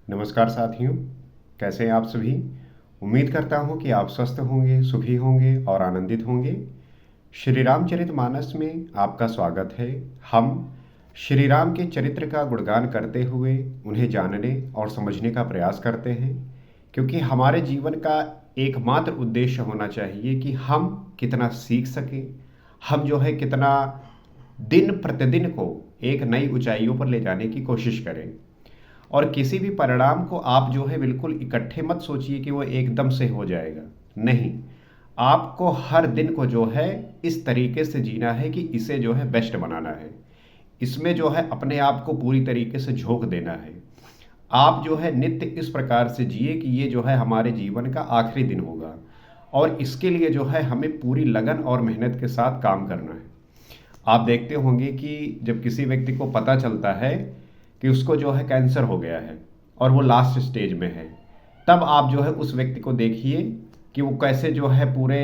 नमस्कार साथियों, कैसे हैं आप सभी। उम्मीद करता हूं कि आप स्वस्थ होंगे, सुखी होंगे और आनंदित होंगे। श्री रामचरितमानस में आपका स्वागत है। हम श्री राम के चरित्र का गुणगान करते हुए उन्हें जानने और समझने का प्रयास करते हैं, क्योंकि हमारे जीवन का एकमात्र उद्देश्य होना चाहिए कि हम कितना सीख सकें, हम जो है कितना दिन प्रतिदिन को एक नई ऊंचाइयों पर ले जाने की कोशिश करें। और किसी भी परिणाम को आप जो है बिल्कुल इकट्ठे मत सोचिए कि वो एकदम से हो जाएगा। नहीं, आपको हर दिन को जो है इस तरीके से जीना है कि इसे जो है बेस्ट बनाना है। इसमें जो है अपने आप को पूरी तरीके से झोंक देना है। आप जो है नित्य इस प्रकार से जिए कि ये जो है हमारे जीवन का आखिरी दिन होगा, और इसके लिए जो है हमें पूरी लगन और मेहनत के साथ काम करना है। आप देखते होंगे कि जब किसी व्यक्ति को पता चलता है कि उसको जो है कैंसर हो गया है और वो लास्ट स्टेज में है, तब आप जो है उस व्यक्ति को देखिए कि वो कैसे जो है पूरे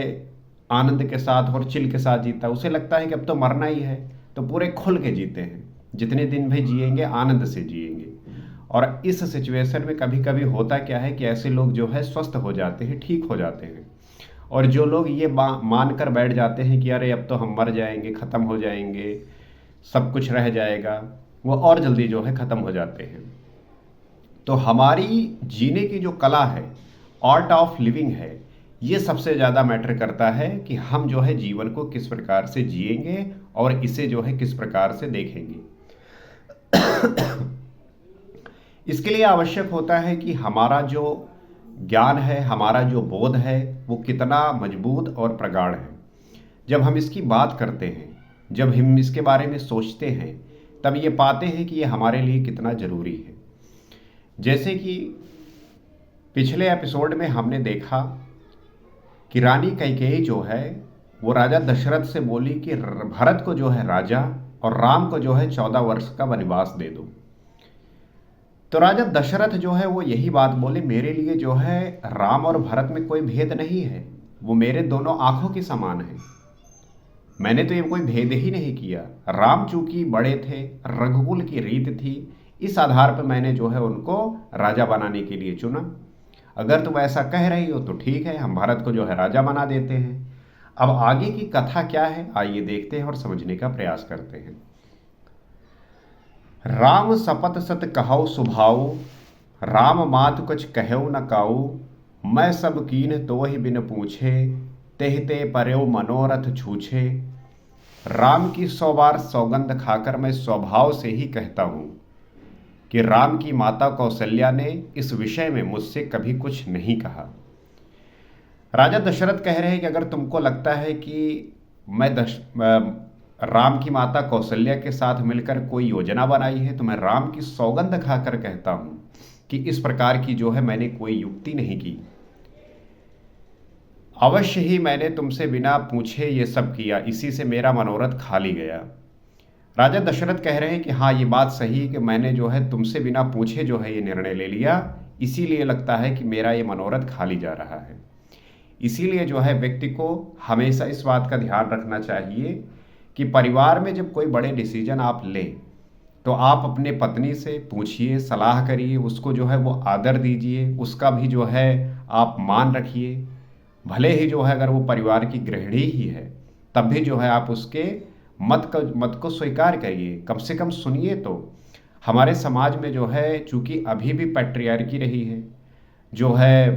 आनंद के साथ और चिल के साथ जीता है। उसे लगता है कि अब तो मरना ही है, तो पूरे खुल के जीते हैं। जितने दिन भी जिएंगे आनंद से जिएंगे। और इस सिचुएशन में कभी कभी होता क्या है कि ऐसे लोग जो है स्वस्थ हो जाते हैं, ठीक हो जाते हैं। और जो लोग ये मान कर बैठ जाते हैं कि अरे अब तो हम मर जाएंगे, ख़त्म हो जाएंगे, सब कुछ रह जाएगा, वो और जल्दी जो है ख़त्म हो जाते हैं। तो हमारी जीने की जो कला है, आर्ट ऑफ लिविंग है, ये सबसे ज़्यादा मैटर करता है कि हम जो है जीवन को किस प्रकार से जिएंगे और इसे जो है किस प्रकार से देखेंगे। इसके लिए आवश्यक होता है कि हमारा जो ज्ञान है, हमारा जो बोध है, वो कितना मजबूत और प्रगाढ़ है। जब हम इसकी बात करते हैं, जब हम इसके बारे में सोचते हैं, तब ये पाते हैं कि ये हमारे लिए कितना ज़रूरी है। जैसे कि पिछले एपिसोड में हमने देखा कि रानी कैकेयी जो है वो राजा दशरथ से बोली कि भरत को जो है राजा और राम को जो है 14 वर्ष का वनवास दे दो। तो राजा दशरथ जो है वो यही बात बोले, मेरे लिए जो है राम और भरत में कोई भेद नहीं है, वो मेरे दोनों आंखों के समान है। मैंने तो ये कोई भेद ही नहीं किया। राम चूंकि बड़े थे, रघुकुल की रीत थी, इस आधार पर मैंने जो है उनको राजा बनाने के लिए चुना। अगर तुम ऐसा कह रही हो तो ठीक है, हम भरत को जो है राजा बना देते हैं। अब आगे की कथा क्या है, आइए देखते हैं और समझने का प्रयास करते हैं। राम सपत सत कहौ सुभाऊ, राम मात कुछ कहौ न काऊ, मैं सब कीन तो ही बिन पूछे, तेह ते पर्यो मनोरथ छूछे। राम की 100 बार सौगंध खाकर मैं स्वभाव से ही कहता हूँ कि राम की माता कौशल्या ने इस विषय में मुझसे कभी कुछ नहीं कहा। राजा दशरथ कह रहे हैं कि अगर तुमको लगता है कि मैं राम की माता कौशल्या के साथ मिलकर कोई योजना बनाई है, तो मैं राम की सौगंध खाकर कहता हूँ कि इस प्रकार की जो है मैंने कोई युक्ति नहीं की। अवश्य ही मैंने तुमसे बिना पूछे ये सब किया, इसी से मेरा मनोरथ खाली गया। राजा दशरथ कह रहे हैं कि हाँ, ये बात सही है कि मैंने जो है तुमसे बिना पूछे जो है ये निर्णय ले लिया, इसीलिए लगता है कि मेरा ये मनोरथ खाली जा रहा है। इसीलिए जो है व्यक्ति को हमेशा इस बात का ध्यान रखना चाहिए कि परिवार में जब कोई बड़े डिसीजन आप लें, तो आप अपने पत्नी से पूछिए, सलाह करिए, उसको जो है वो आदर दीजिए, उसका भी जो है आप मान रखिए। भले ही जो है अगर वो परिवार की गृहिणी ही है, तब भी जो है आप उसके मत को स्वीकार करिए, कम से कम सुनिए। तो हमारे समाज में जो है चूंकि अभी भी पैट्रियार्की रही है, जो है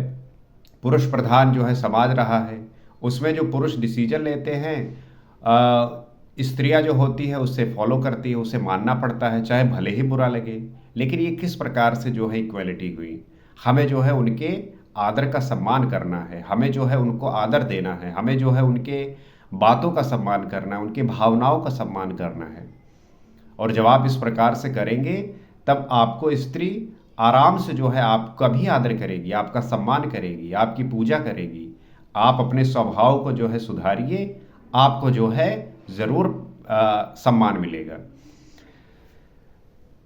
पुरुष प्रधान जो है समाज रहा है, उसमें जो पुरुष डिसीजन लेते हैं स्त्रियां जो होती है उससे फॉलो करती है, उसे मानना पड़ता है, चाहे भले ही बुरा लगे। लेकिन ये किस प्रकार से जो है इक्वलिटी हुई। हमें जो है उनके आदर का सम्मान करना है, हमें जो है उनको आदर देना है, हमें जो है उनके बातों का सम्मान करना है, उनके भावनाओं का सम्मान करना है। और जब आप इस प्रकार से करेंगे, तब आपको स्त्री आराम से जो है आपका भी आदर करेगी, आपका सम्मान करेगी, आपकी पूजा करेगी। आप अपने स्वभाव को जो है सुधारिए, आपको जो है ज़रूर सम्मान मिलेगा।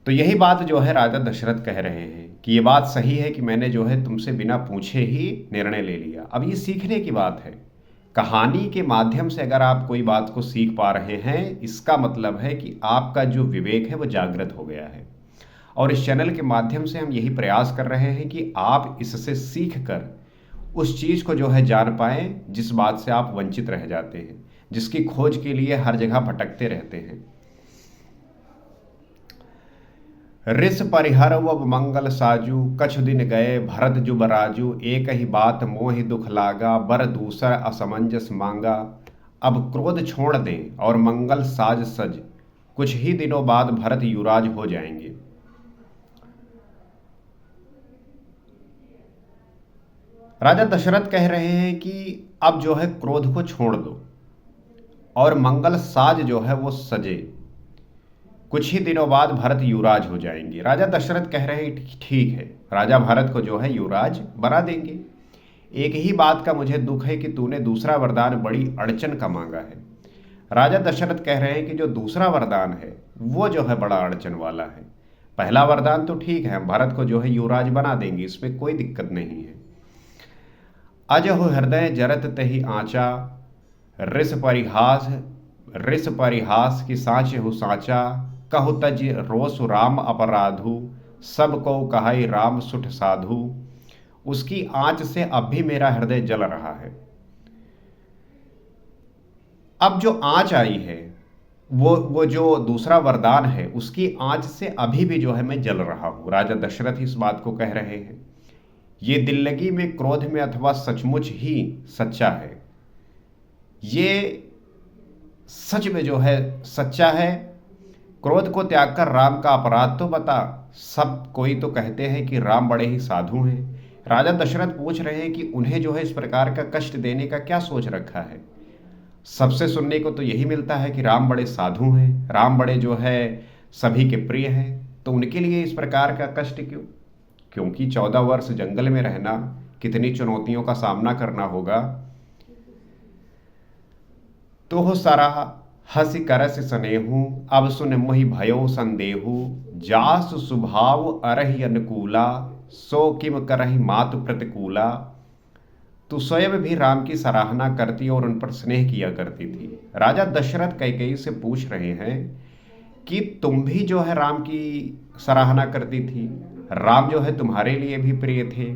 तो यही बात जो है राजा दशरथ कह रहे हैं कि ये बात सही है कि मैंने जो है तुमसे बिना पूछे ही निर्णय ले लिया। अब ये सीखने की बात है। कहानी के माध्यम से अगर आप कोई बात को सीख पा रहे हैं, इसका मतलब है कि आपका जो विवेक है वो जागृत हो गया है। और इस चैनल के माध्यम से हम यही प्रयास कर रहे हैं कि आप इससे सीख कर उस चीज़ को जो है जान पाएं जिस बात से आप वंचित रह जाते हैं, जिसकी खोज के लिए हर जगह भटकते रहते हैं। ऋष परिहर वब मंगल साजू, कछु दिन गए भरत जुब राजू, एक ही बात मोहि दुख लागा, बर दूसर असमंजस मांगा। अब क्रोध छोड़ दें और मंगल साज सज, कुछ ही दिनों बाद भरत युवराज हो जाएंगे। राजा दशरथ कह रहे हैं कि अब जो है क्रोध को छोड़ दो और मंगल साज जो है वो सजे, कुछ ही दिनों बाद भरत युवराज हो जाएंगे। राजा दशरथ कह रहे हैं ठीक है, राजा भरत को जो है युवराज बना देंगे। एक ही बात का मुझे दुख है कि तूने दूसरा वरदान बड़ी अड़चन का मांगा है। राजा दशरथ कह रहे हैं कि जो दूसरा वरदान है वो जो है बड़ा अड़चन वाला है। पहला वरदान तो ठीक है, भरत को जो है युवराज बना देंगे, इसमें कोई दिक्कत नहीं है। अजहु हृदय जरत तहि आँचा, ऋष परिहास की साँच हु साँचा, कहु तज रोसु राम अपराधु, सब को कहाई राम सुठ साधु। उसकी आंच से अब भी मेरा हृदय जल रहा है। अब जो आंच आई है वो जो दूसरा वरदान है उसकी आंच से अभी भी जो है मैं जल रहा हूं। राजा दशरथ इस बात को कह रहे हैं। ये दिल लगी में, क्रोध में अथवा सचमुच ही सच्चा है। ये सच में जो है सच्चा है। क्रोध को त्याग कर राम का अपराध तो बता। सब कोई तो कहते हैं कि राम बड़े ही साधु हैं। राजा दशरथ पूछ रहे हैं कि उन्हें जो है इस प्रकार का कष्ट देने का क्या सोच रखा है। सबसे सुनने को तो यही मिलता है कि राम बड़े साधु हैं, राम बड़े जो है सभी के प्रिय हैं, तो उनके लिए इस प्रकार का कष्ट क्यों? क्योंकि 14 वर्ष जंगल में रहना, कितनी चुनौतियों का सामना करना होगा। तो हो सारा हसी करस स्नेहू, अब सुन मोहि भयो संदेहू, जास स्वभाव अरहि अनुकूला, सो किम करहि मातु प्रतिकूला। तो स्वयं भी राम की सराहना करती और उन पर स्नेह किया करती थी। राजा दशरथ कैकेयी से पूछ रहे हैं कि तुम भी जो है राम की सराहना करती थी, राम जो है तुम्हारे लिए भी प्रिय थे,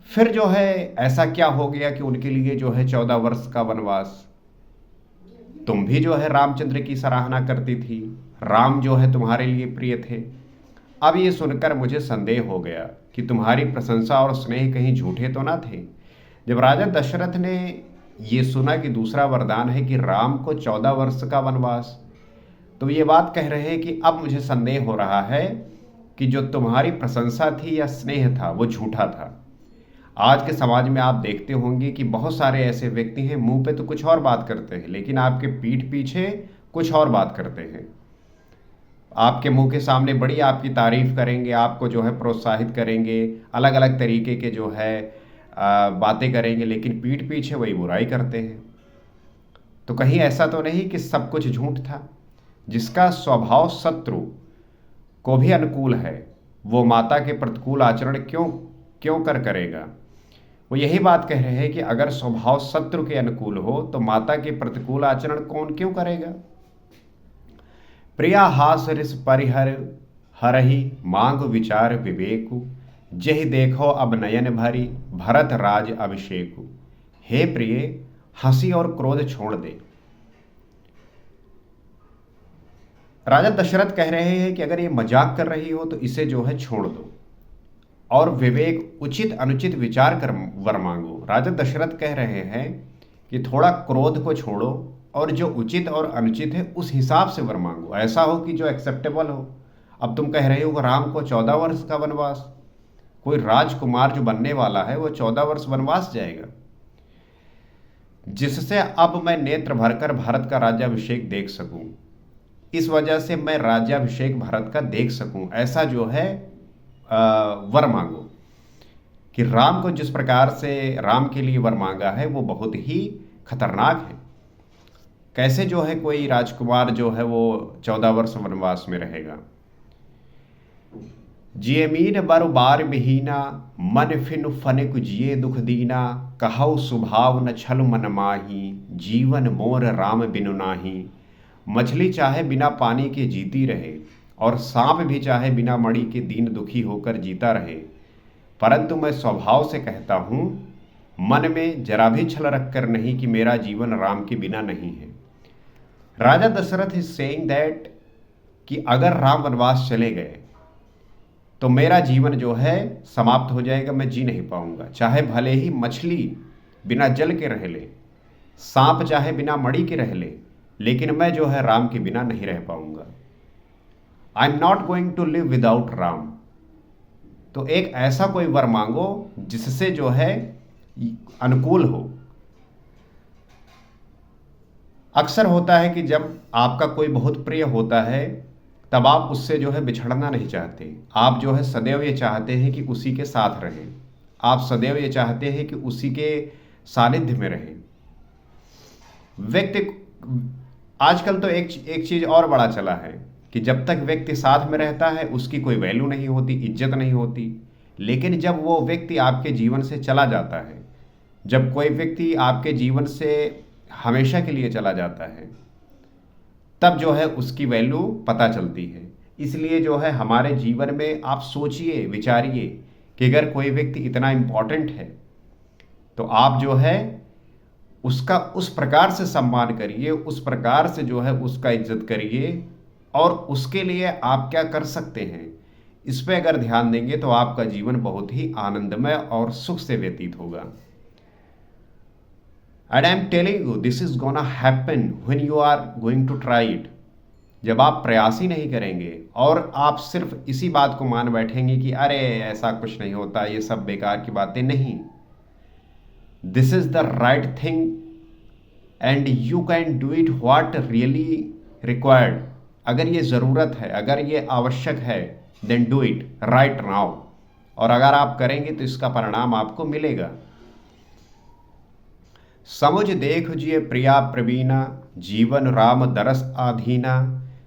फिर जो है ऐसा क्या हो गया कि उनके लिए जो है 14 वर्ष का वनवास? तुम भी जो है रामचंद्र की सराहना करती थी, राम जो है तुम्हारे लिए प्रिय थे। अब ये सुनकर मुझे संदेह हो गया कि तुम्हारी प्रशंसा और स्नेह कहीं झूठे तो ना थे। जब राजा दशरथ ने ये सुना कि दूसरा वरदान है कि राम को 14 वर्ष का वनवास, तो ये बात कह रहे हैं कि अब मुझे संदेह हो रहा है कि जो तुम्हारी प्रशंसा थी या स्नेह था वो झूठा था। आज के समाज में आप देखते होंगे कि बहुत सारे ऐसे व्यक्ति हैं, मुंह पे तो कुछ और बात करते हैं लेकिन आपके पीठ पीछे कुछ और बात करते हैं। आपके मुंह के सामने बड़ी आपकी तारीफ करेंगे, आपको जो है प्रोत्साहित करेंगे, अलग अलग तरीके के जो है बातें करेंगे, लेकिन पीठ पीछे वही बुराई करते हैं। तो कहीं ऐसा तो नहीं कि सब कुछ झूठ था? जिसका स्वभाव शत्रु को भी अनुकूल है, वो माता के प्रतिकूल आचरण क्यों करेगा? वो यही बात कह रहे हैं कि अगर स्वभाव शत्रु के अनुकूल हो तो माता के प्रतिकूल आचरण कौन क्यों करेगा? प्रिया हास ऋष परिहर हरहि, मांग विचार विवेकु, जहि देखो अब नयन भरी, भरत राज अभिषेकु। हे प्रिय, हंसी और क्रोध छोड़ दे। राजा दशरथ कह रहे हैं कि अगर ये मजाक कर रही हो तो इसे जो है छोड़ दो और विवेक, उचित अनुचित विचार कर वर मांगो। राजा दशरथ कह रहे हैं कि थोड़ा क्रोध को छोड़ो और जो उचित और अनुचित है उस हिसाब से वर मांगो, ऐसा हो कि जो एक्सेप्टेबल हो। अब तुम कह रहे हो राम को 14 वर्ष का वनवास, कोई राजकुमार जो बनने वाला है वो 14 वर्ष वनवास जाएगा, जिससे अब मैं नेत्र भरकर भारत का राज्याभिषेक देख सकूं। इस वजह से मैं राज्याभिषेक भारत का देख सकूं, ऐसा जो है वर मांगो। कि राम को जिस प्रकार से राम के लिए वर मांगा है वो बहुत ही खतरनाक है। कैसे जो है कोई राजकुमार जो है वो 14 वर्ष वनवास में रहेगा। जिये मीन बर बार बिहीना, मन फिन फनिक जिये दुख दीना, कहौ स्वभाव न छल मन माही, जीवन मोर राम बिनु नाही। मछली चाहे बिना पानी के जीती रहे और सांप भी चाहे बिना मणि के दीन दुखी होकर जीता रहे, परंतु मैं स्वभाव से कहता हूँ, मन में जरा भी छल रखकर नहीं कि मेरा जीवन राम के बिना नहीं है। राजा दशरथ इज सेइंग दैट कि अगर राम वनवास चले गए तो मेरा जीवन जो है समाप्त हो जाएगा, मैं जी नहीं पाऊंगा। चाहे भले ही मछली बिना जल के रह ले, सांप चाहे बिना मणि के रह ले, लेकिन मैं जो है राम के बिना नहीं रह पाऊंगा। I am not going to live without Ram. तो एक ऐसा कोई वर मांगो जिससे जो है अनुकूल हो। अक्सर होता है कि जब आपका कोई बहुत प्रिय होता है तब आप उससे जो है बिछड़ना नहीं चाहते। आप जो है सदैव ये चाहते हैं कि उसी के साथ रहें। आप सदैव ये चाहते हैं कि उसी के सानिध्य में रहें। व्यक्ति आजकल तो एक चीज़ और बड़ा चला है कि जब तक व्यक्ति साथ में रहता है उसकी कोई वैल्यू नहीं होती, इज्जत नहीं होती। लेकिन जब वो व्यक्ति आपके जीवन से चला जाता है, जब कोई व्यक्ति आपके जीवन से हमेशा के लिए चला जाता है, तब जो है उसकी वैल्यू पता चलती है। इसलिए जो है हमारे जीवन में आप सोचिए, विचारिए कि अगर कोई व्यक्ति इतना इम्पोर्टेंट है तो आप जो है उसका उस प्रकार से सम्मान करिए, उस प्रकार से जो है उसका इज्जत करिए, और उसके लिए आप क्या कर सकते हैं इस पे अगर ध्यान देंगे तो आपका जीवन बहुत ही आनंदमय और सुख से व्यतीत होगा। And I am telling you, this is gonna happen when you are going to try it. जब आप प्रयास ही नहीं करेंगे और आप सिर्फ इसी बात को मान बैठेंगे कि अरे ऐसा कुछ नहीं होता, ये सब बेकार की बातें, नहीं। This is the right thing and you can do it what really required. अगर ये ज़रूरत है, अगर ये आवश्यक है, then do it right now. और अगर आप करेंगे तो इसका परिणाम आपको मिलेगा। समुझ देख जिय प्रिया प्रवीणा, जीवन राम दरस आधीना।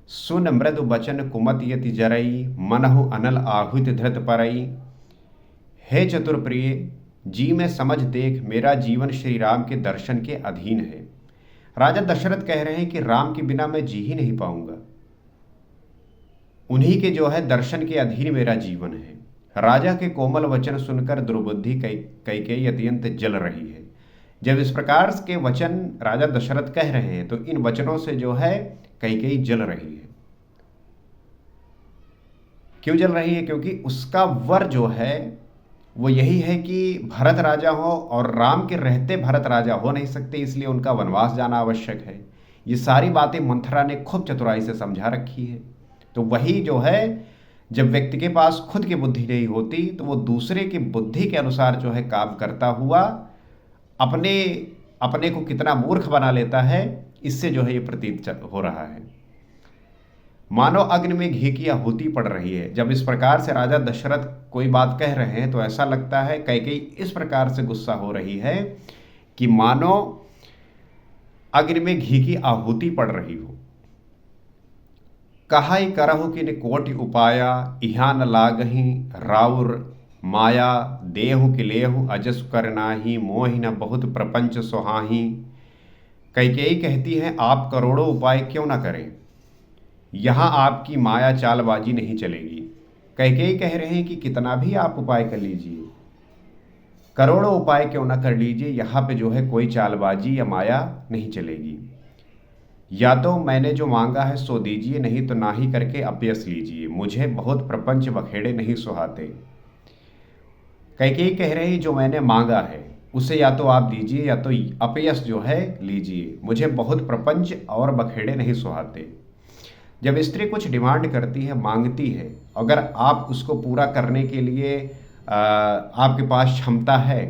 सुन मृदु बचन कुमत यति जरई, मनहु अनल आहुत धृत परई। हे चतुर प्रिय, जी में समझ देख, मेरा जीवन श्री राम के दर्शन के अधीन है। राजा दशरथ कह रहे हैं कि राम के बिना मैं जी ही नहीं पाऊंगा, उन्हीं के जो है दर्शन के अधीन मेरा जीवन है। राजा के कोमल वचन सुनकर दुर्बुद्धि कैकेयी अत्यंत जल रही है। जब इस प्रकार के वचन राजा दशरथ कह रहे हैं तो इन वचनों से जो है कैकेयी जल रही है। क्यों जल रही है? क्योंकि उसका वर जो है वो यही है कि भरत राजा हो, और राम के रहते भरत राजा हो नहीं सकते, इसलिए उनका वनवास जाना आवश्यक है। ये सारी बातें मंथरा ने खूब चतुराई से समझा रखी है। तो वही जो है, जब व्यक्ति के पास खुद की बुद्धि नहीं होती तो वो दूसरे की बुद्धि के अनुसार जो है काम करता हुआ अपने को कितना मूर्ख बना लेता है, इससे जो है ये प्रतीत हो रहा है। मानो अग्नि में घी की आहुति पड़ रही है। जब इस प्रकार से राजा दशरथ कोई बात कह रहे हैं तो ऐसा लगता है कैकेयी इस प्रकार से गुस्सा हो रही है कि मानो अग्नि में घी की आहुति पड़ रही हो। कहाई करहु किन कोटि उपाया, इहा न लागही राउर माया। देहु किलेहु अजस कर नाही, मोहि न बहुत प्रपंच सुहाही। कैकेयी कहती है, आप करोड़ों उपाय क्यों ना करें, यहाँ आपकी माया चालबाजी नहीं चलेगी। कैकेयी कह रहे हैं कि कितना भी आप उपाय कर लीजिए, करोड़ों उपाय क्यों ना कर लीजिए, यहाँ पे जो है कोई चालबाजी या माया नहीं चलेगी। या तो मैंने जो मांगा है सो दीजिए, नहीं तो ना ही करके अपयस लीजिए। मुझे बहुत प्रपंच बखेड़े नहीं सुहाते। कैकेयी कह रहे हैं जो मैंने मांगा है उसे या तो आप दीजिए या तो अपयस जो है लीजिए। मुझे बहुत प्रपंच और बखेड़े नहीं सुहाते। जब स्त्री कुछ डिमांड करती है, मांगती है, अगर आप उसको पूरा करने के लिए आपके पास क्षमता है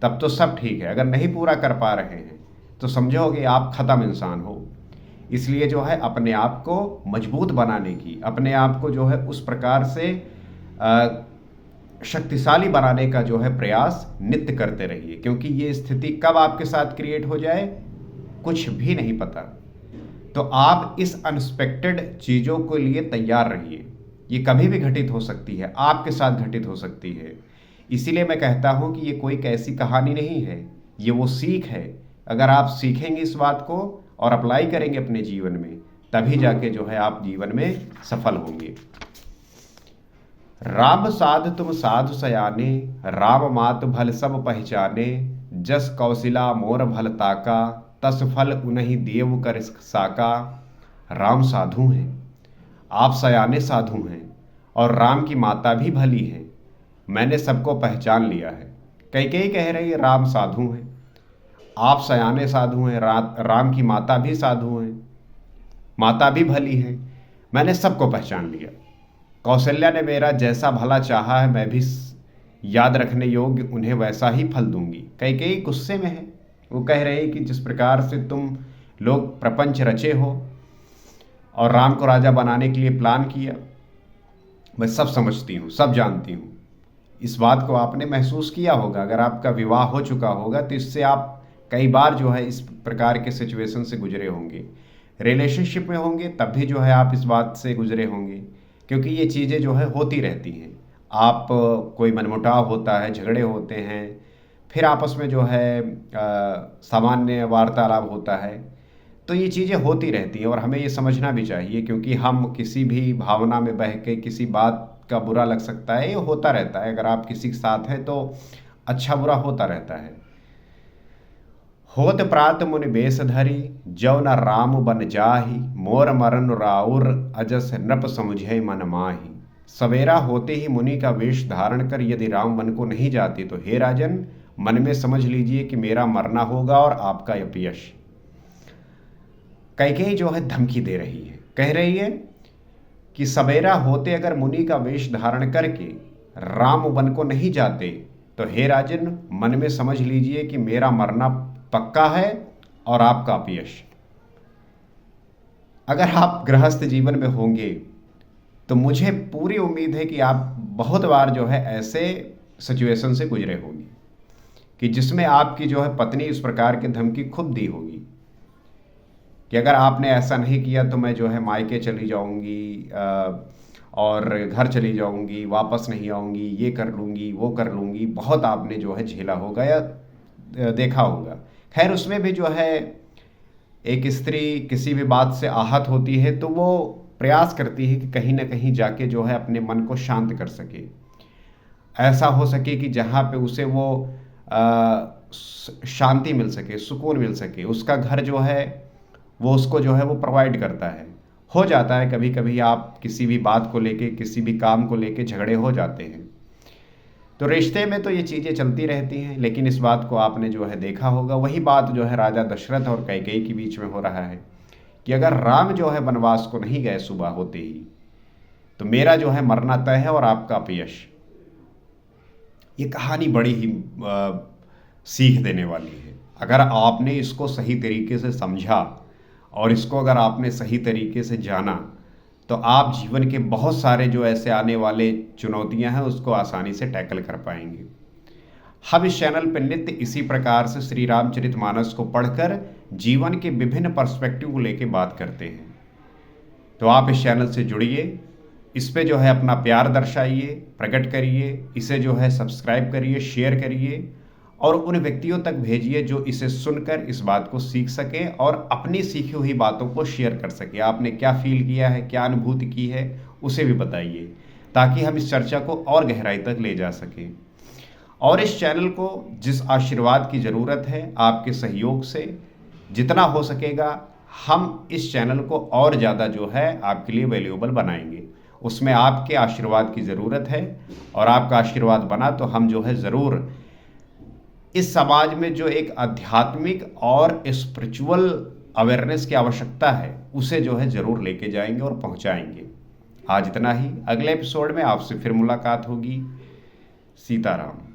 तब तो सब ठीक है। अगर नहीं पूरा कर पा रहे हैं तो समझो कि आप ख़त्म इंसान हो। इसलिए जो है अपने आप को मजबूत बनाने की, अपने आप को जो है उस प्रकार से शक्तिशाली बनाने का जो है प्रयास नित्य करते रहिए, क्योंकि ये स्थिति कब आपके साथ क्रिएट हो जाए कुछ भी नहीं पता। तो आप इस अनएक्सपेक्टेड चीज़ों के लिए तैयार रहिए। ये कभी भी घटित हो सकती है, आपके साथ घटित हो सकती है। इसीलिए मैं कहता हूँ कि ये कोई कैसी कहानी नहीं है, ये वो सीख है। अगर आप सीखेंगे इस बात को और अप्लाई करेंगे अपने जीवन में तभी जाके जो है आप जीवन में सफल होंगे। राम साध तुम साधु सयाने, राम मात भल सब पहचाने, जस कौशिला मोर भल ताका, तस फल उन्हीं देव कर साका। राम साधु हैं, आप सयाने साधु हैं, और राम की माता भी भली है, मैंने सबको पहचान लिया है। कई कह रही है राम साधु हैं, आप सयाने साधु हैं, राम की माता भी साधु हैं, माता भी भली है, मैंने सबको पहचान लिया। कौशल्या ने मेरा जैसा भला चाहा है, मैं भी याद रखने योग्य उन्हें वैसा ही फल दूंगी। कई गुस्से में है, वो कह रहे कि जिस प्रकार से तुम लोग प्रपंच रचे हो और राम को राजा बनाने के लिए प्लान किया, मैं सब समझती हूँ, सब जानती हूँ। इस बात को आपने महसूस किया होगा, अगर आपका विवाह हो चुका होगा तो इससे आप कई बार जो है इस प्रकार के सिचुएशन से गुजरे होंगे। रिलेशनशिप में होंगे तब भी जो है आप इस बात से गुजरे होंगे, क्योंकि ये चीज़ें जो है होती रहती हैं। आप कोई मनमुटाव होता है, झगड़े होते हैं, फिर आपस में जो है सामान्य वार्तालाप होता है, तो ये चीज़ें होती रहती हैं और हमें ये समझना भी चाहिए, क्योंकि हम किसी भी भावना में बह के किसी बात का बुरा लग सकता है, ये होता रहता है। अगर आप किसी के साथ हैं तो अच्छा बुरा होता रहता है। होत प्रात मुनि बेस धरी, जौ न राम बन जाहि, मोर मरन राउर अजस नृप समझे मन माहि। सवेरा होते ही मुनि का वेश धारण कर यदि राम वन को नहीं जाते तो हे राजन, मन में समझ लीजिए कि मेरा मरना होगा और आपका अपयश। कैकेयी जो है धमकी दे रही है, कह रही है कि सवेरा होते अगर मुनि का वेश धारण करके राम वन को नहीं जाते तो हे राजन, मन में समझ लीजिए कि मेरा मरना पक्का है और आपका अपयश। अगर आप गृहस्थ जीवन में होंगे तो मुझे पूरी उम्मीद है कि आप बहुत बार जो है ऐसे सिचुएशन से गुजरे होंगे कि जिसमें आपकी जो है पत्नी इस प्रकार की धमकी खुद दी होगी कि अगर आपने ऐसा नहीं किया तो मैं जो है मायके चली जाऊंगी और घर चली जाऊंगी, वापस नहीं आऊंगी, ये कर लूंगी, वो कर लूंगी। बहुत आपने जो है झेला होगा या देखा होगा। खैर, उसमें भी जो है एक स्त्री किसी भी बात से आहत होती है तो वो प्रयास करती है कि कहीं ना कहीं जाके जो है अपने मन को शांत कर सके, ऐसा हो सके कि जहाँ पे उसे वो शांति मिल सके, सुकून मिल सके। उसका घर जो है वो उसको जो है वो प्रोवाइड करता है। हो जाता है कभी कभी आप किसी भी बात को लेके, किसी भी काम को लेके झगड़े हो जाते हैं, तो रिश्ते में तो ये चीज़ें चलती रहती हैं। लेकिन इस बात को आपने जो है देखा होगा, वही बात जो है राजा दशरथ और कैकेयी के बीच में हो रहा है कि अगर राम जो है वनवास को नहीं गए सुबह होते ही तो मेरा जो है मरना तय है और आपका अपयश। ये कहानी बड़ी ही सीख देने वाली है। अगर आपने इसको सही तरीके से समझा और इसको अगर आपने सही तरीके से जाना तो आप जीवन के बहुत सारे जो ऐसे आने वाले चुनौतियां हैं उसको आसानी से टैकल कर पाएंगे। हम इस चैनल पर नित्य इसी प्रकार से श्री रामचरितमानस को पढ़कर जीवन के विभिन्न पर्सपेक्टिव को लेकर बात करते हैं। तो आप इस चैनल से जुड़िए, इस पे जो है अपना प्यार दर्शाइए, प्रकट करिए, इसे जो है सब्सक्राइब करिए, शेयर करिए और उन व्यक्तियों तक भेजिए जो इसे सुनकर इस बात को सीख सके और अपनी सीखी हुई बातों को शेयर कर सके। आपने क्या फील किया है, क्या अनुभूति की है, उसे भी बताइए ताकि हम इस चर्चा को और गहराई तक ले जा सकें। और इस चैनल को जिस आशीर्वाद की ज़रूरत है, आपके सहयोग से जितना हो सकेगा हम इस चैनल को और ज़्यादा जो है आपके लिए वैल्यूएबल बनाएंगे। उसमें आपके आशीर्वाद की ज़रूरत है और आपका आशीर्वाद बना तो हम जो है ज़रूर इस समाज में जो एक आध्यात्मिक और स्पिरिचुअल अवेयरनेस की आवश्यकता है उसे जो है ज़रूर लेके जाएंगे और पहुंचाएंगे। आज इतना ही, अगले एपिसोड में आपसे फिर मुलाकात होगी। सीताराम।